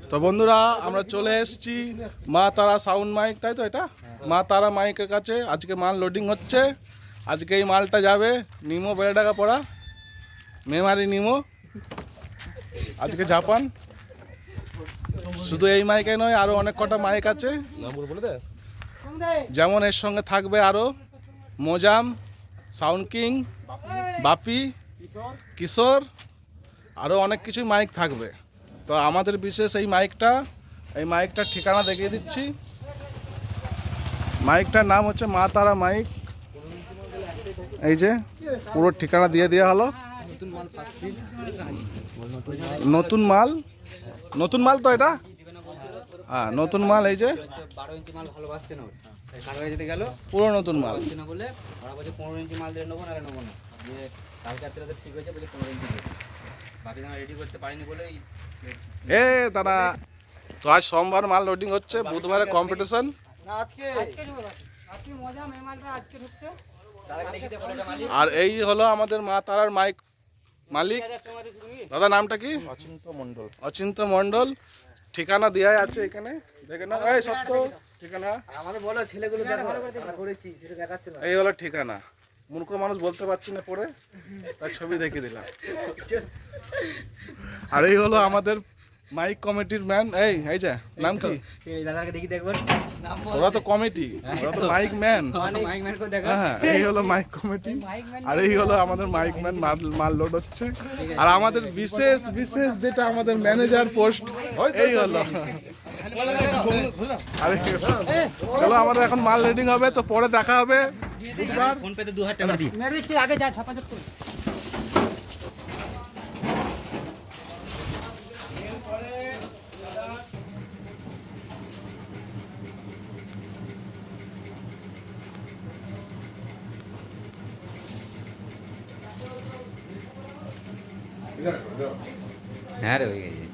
তো বন্ধুরা আমরা চলে এসেছি মা তারা সাউন্ড মাইক, তাই তো এটা মা তারা মাইকের কাছে। আজকে মাল লোডিং হচ্ছে। আজকে এই মালটা যাবে নিমো বেড়াডাকা পড়া মেমারি নিমো, আজকে জাপান। শুধু এই মাইকে নয়, আরও অনেক কটা মাইক আছে, যেমন এর সঙ্গে থাকবে আরও মোজাম, সাউন্ড কিং, বাপি, কিশোর, আরও অনেক কিছু মাইক থাকবে। তো আমাদের বিশেষ এই মাইকটার ঠিকানা দেখিয়ে দিচ্ছি। মাইকটার নাম হচ্ছে মা তারা মাইক। এই যে পুরো ঠিকানা দিয়ে দেওয়া হলো। নতুন মাল, নতুন মাল তো এটা, হ্যাঁ নতুন মাল। এই যে 12 ইঞ্চি মাল ভালোবাসছে না, কারণ যেতে গেল পুরো নতুন মাল না বলে ওরা বলছে 15 ইঞ্চি মাল দিয়ে নেবো না যে কালকে রাত্রে ঠিক হয়েছে বলে 15 ইঞ্চি বাকি আমরা রেডি করতে পারিনি বলেই তারা। তো আজ সোমবার মাল লোডিং হচ্ছে, বুধবারে কম্পিটিশন। আর এই হলো আমাদের মা তারার মাইক মালিক, দাদা নামটা কি? অচিন্ত মণ্ডল। ঠিকানা দেওয়াই আছে এখানে, দেখে না এই সত্য ঠিকানা। আমাদের বলো ছেলেগুলো করেছি সেটা দেখাচ্ছে না। এই হলো ঠিকানা। মূর্খ মানুষ বলতে পারছি না পরে, তার ছবি দেখিয়ে দিলাম। আর এই হলো আমাদের মাইক কমিটির ম্যান। এই যে নাম কি? দাদাকে দেখি দেখবেন, ওরা তো কমিটি, ওরা তো মাইক ম্যান। মাইক ম্যান কো দেখা। হ্যাঁ, এই হলো মাইক কমিটি। আর এই হলো আমাদের মাইক ম্যান, মাল লোড হচ্ছে। আর আমাদের বিশেষ বিশেষ যেটা আমাদের ম্যানেজার পোস্ট, এই হলো। আরে চলো আমাদের এখন মাল লোডিং হবে, তো পরে দেখা হবে বুধবার। ফোন পেতে 2000 টাকা দিই মেরে দিচ্ছি, আগে যা ছাপা করে। হ্যাঁ রে হয়ে গেছে।